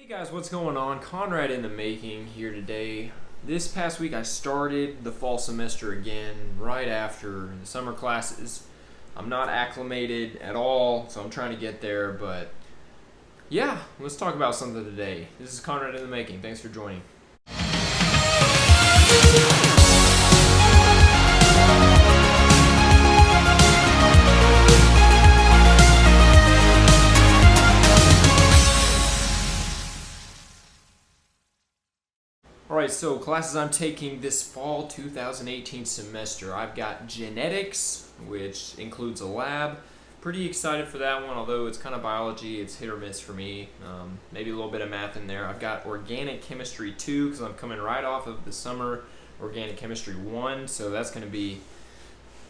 Hey guys, what's going on? Conrad in the making here today. This past week I started the fall semester again right after the summer classes. I'm not acclimated at all, so I'm trying to get there, but yeah, let's talk about something today. This is Conrad in the making. Thanks for joining. Alright, so classes I'm taking this fall 2018 semester. I've got genetics, which includes a lab. Pretty excited for that one, although it's kind of biology, it's hit or miss for me. Maybe a little bit of math in there. I've got organic chemistry 2, because I'm coming right off of the summer organic chemistry 1, so that's going to be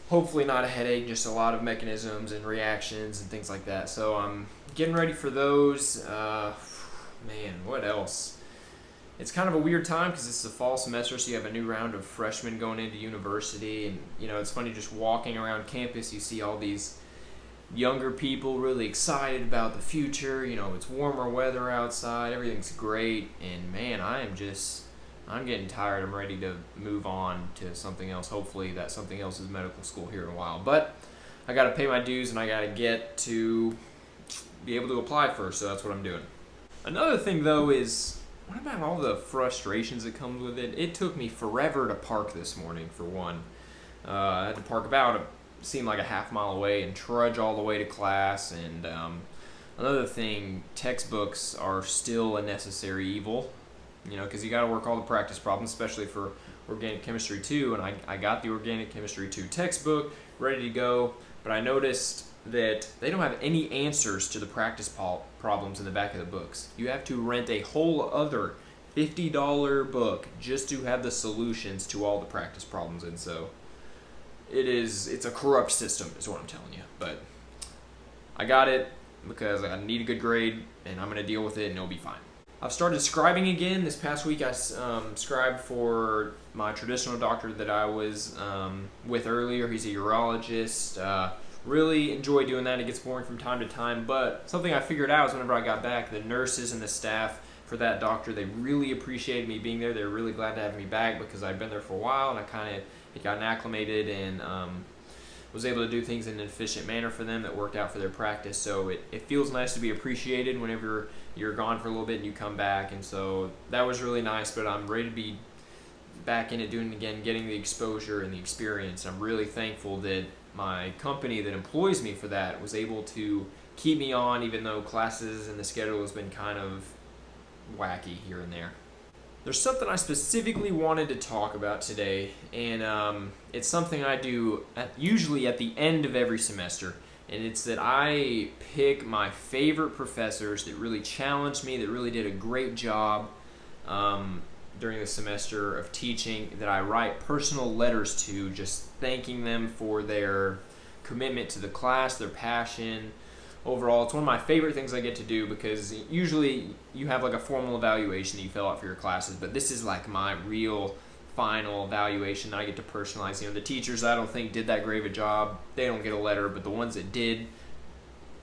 hopefully not a headache, just a lot of mechanisms and reactions and things like that. So I'm getting ready for those. Man, what else? It's kind of a weird time because it's the fall semester, so you have a new round of freshmen going into university, and it's funny just walking around campus. You see all these younger people really excited about the future. It's warmer weather outside, everything's great, and man, I'm getting tired. I'm ready to move on to something else. Hopefully that something else is medical school here in a while, but I got to pay my dues and I got to get to be able to apply first, so that's what I'm doing. Another thing though is, what about all the frustrations that comes with it? It took me forever to park this morning, for one. I had to park seemed like a half mile away and trudge all the way to class. And another thing, textbooks are still a necessary evil, because you got to work all the practice problems, especially for Organic Chemistry 2. And I got the Organic Chemistry 2 textbook ready to go, but I noticed that they don't have any answers to the practice problems in the back of the books. You have to rent a whole other $50 book just to have the solutions to all the practice problems, and so it's a corrupt system is what I'm telling you. But I got it because I need a good grade and I'm going to deal with it and it'll be fine. I've started scribing again. This past week I scribed for my traditional doctor that I was with earlier. He's a urologist. Really enjoy doing that. It gets boring from time to time, but something I figured out is whenever I got back, the nurses and the staff for that doctor, they really appreciated me being there. They were really glad to have me back because I'd been there for a while and I kind of had gotten acclimated and was able to do things in an efficient manner for them that worked out for their practice. So it feels nice to be appreciated whenever you're gone for a little bit and you come back, and so that was really nice. But I'm ready to be back in it, doing it again, getting the exposure and the experience. I'm really thankful that my company that employs me for that was able to keep me on, even though classes and the schedule has been kind of wacky here and there. There's something I specifically wanted to talk about today, and it's something I do usually at the end of every semester, and it's that I pick my favorite professors that really challenged me, that really did a great job during the semester of teaching, that I write personal letters to, just thanking them for their commitment to the class, their passion. Overall, it's one of my favorite things I get to do, because usually you have like a formal evaluation that you fill out for your classes, but this is like my real final evaluation that I get to personalize. The teachers I don't think did that great of a job, they don't get a letter, but the ones that did,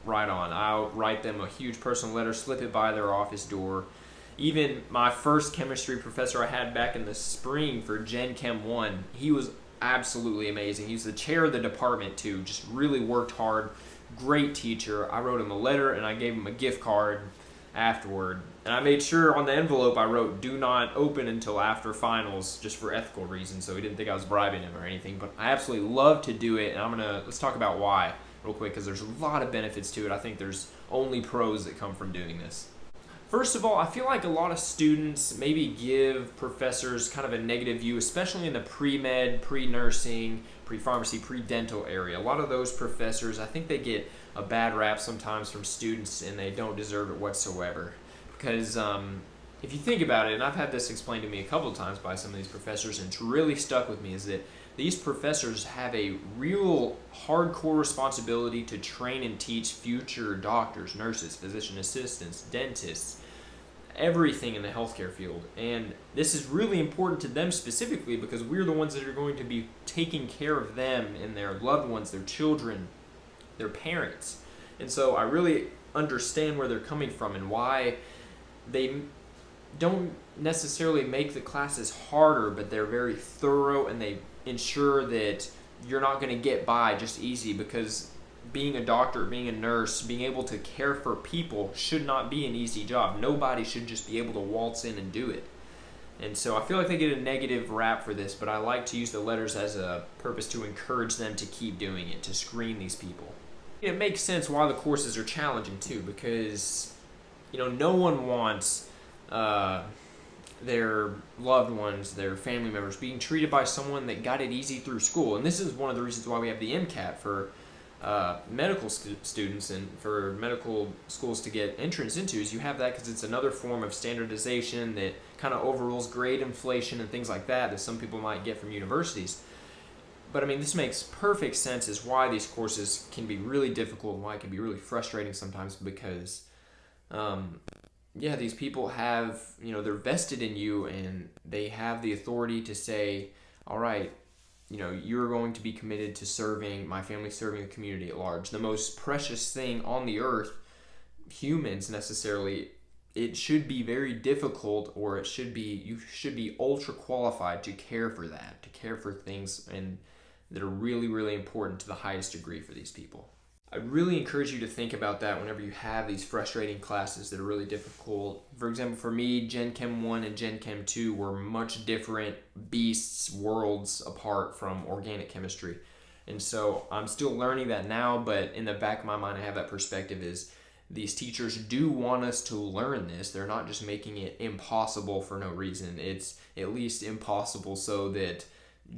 right on. I'll write them a huge personal letter, slip it by their office door. Even my first chemistry professor I had back in the spring for Gen Chem 1, he was absolutely amazing. He was the chair of the department too, just really worked hard. Great teacher. I wrote him a letter and I gave him a gift card afterward. And I made sure on the envelope I wrote, "Do not open until after finals," just for ethical reasons, so he didn't think I was bribing him or anything. But I absolutely love to do it, and let's talk about why real quick, because there's a lot of benefits to it. I think there's only pros that come from doing this. First of all, I feel like a lot of students maybe give professors kind of a negative view, especially in the pre-med, pre-nursing, pre-pharmacy, pre-dental area. A lot of those professors, I think they get a bad rap sometimes from students, and they don't deserve it whatsoever. Because if you think about it, and I've had this explained to me a couple of times by some of these professors, and it's really stuck with me, is that these professors have a real hardcore responsibility to train and teach future doctors, nurses, physician assistants, dentists, everything in the healthcare field. And this is really important to them specifically, because we're the ones that are going to be taking care of them and their loved ones, their children, their parents. And so I really understand where they're coming from and why they don't necessarily make the classes harder, but they're very thorough, and they ensure that you're not going to get by just easy, because being a doctor, being a nurse, being able to care for people should not be an easy job. Nobody should just be able to waltz in and do it. And so I feel like they get a negative rap for this, but I like to use the letters as a purpose to encourage them to keep doing it, to screen these people. It makes sense why the courses are challenging too, because no one wants their loved ones, their family members, being treated by someone that got it easy through school. And this is one of the reasons why we have the MCAT for medical students and for medical schools to get entrance into, is you have that because it's another form of standardization that kind of overrules grade inflation and things like that some people might get from universities. But I mean, this makes perfect sense as why these courses can be really difficult and why it can be really frustrating sometimes, because these people have, they're vested in you, and they have the authority to say, all right, you're going to be committed to serving my family, serving the community at large. The most precious thing on the earth, humans necessarily, it should be very difficult, or you should be ultra qualified to care for that, to care for things that are really, really important to the highest degree for these people. I really encourage you to think about that whenever you have these frustrating classes that are really difficult. For example, for me, Gen Chem 1 and Gen Chem 2 were much different beasts, worlds apart from organic chemistry. And so I'm still learning that now, but in the back of my mind, I have that perspective is these teachers do want us to learn this. They're not just making it impossible for no reason. It's at least impossible so that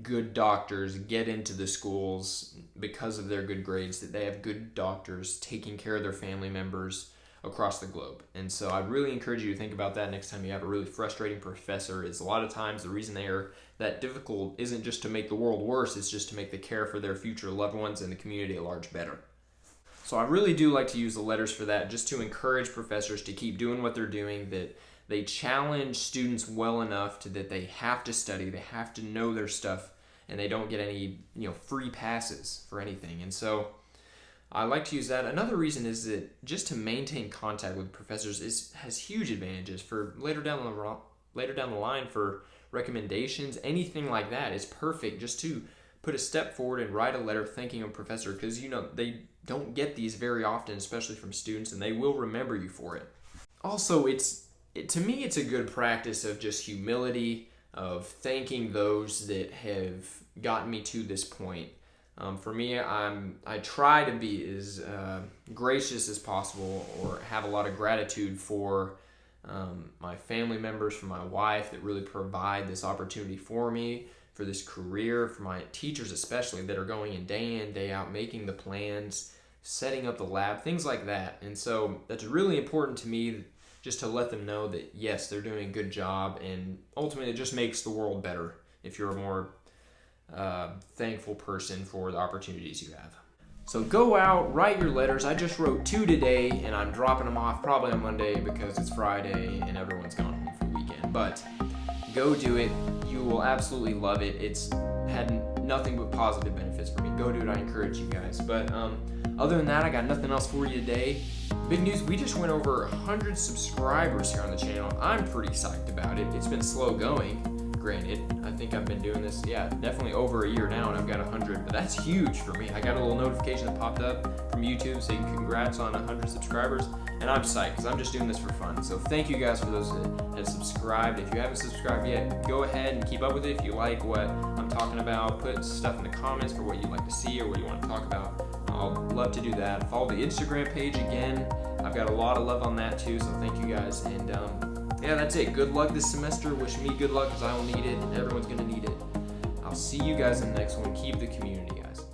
good doctors get into the schools because of their good grades, that they have good doctors taking care of their family members across the globe. And so I really encourage you to think about that next time you have a really frustrating professor. Is a lot of times the reason they are that difficult isn't just to make the world worse, it's just to make the care for their future loved ones and the community at large better. So I really do like to use the letters for that, just to encourage professors to keep doing what they're doing, that they challenge students well enough that they have to study, they have to know their stuff, and they don't get any free passes for anything. And so I like to use that. Another reason is that just to maintain contact with professors has huge advantages for later down the line for recommendations, anything like that is perfect, just to put a step forward and write a letter thanking a professor, because they don't get these very often, especially from students, and they will remember you for it. Also, to me, it's a good practice of just humility, of thanking those that have gotten me to this point. For me, I try to be as gracious as possible, or have a lot of gratitude for my family members, for my wife that really provide this opportunity for me, for this career, for my teachers especially that are going in, day out, making the plans, setting up the lab, things like that. And so that's really important to me, just to let them know that yes, they're doing a good job, and ultimately it just makes the world better if you're a more thankful person for the opportunities you have. So go out, write your letters. I just wrote 2 today, and I'm dropping them off probably on Monday because it's Friday and everyone's gone home for the weekend. But go do it. You will absolutely love it. It's had nothing but positive benefits for me. Go do it. I encourage you guys. But other than that, I got nothing else for you today. Big news, we just went over 100 subscribers here on the channel. I'm pretty psyched about it. It's been slow going. Granted, I think I've been doing this, definitely over a year now, and I've got 100, but that's huge for me. I got a little notification that popped up from YouTube saying congrats on 100 subscribers, and I'm psyched because I'm just doing this for fun. So thank you guys for those that have subscribed. If you haven't subscribed yet, go ahead and keep up with it. If you like what I'm talking about, put stuff in the comments for what you'd like to see or what you want to talk about. I'll love to do that. Follow the Instagram page again. I've got a lot of love on that too, so thank you guys. And that's it. Good luck this semester. Wish me good luck because I will need it, and everyone's going to need it. I'll see you guys in the next one. Keep the community, guys.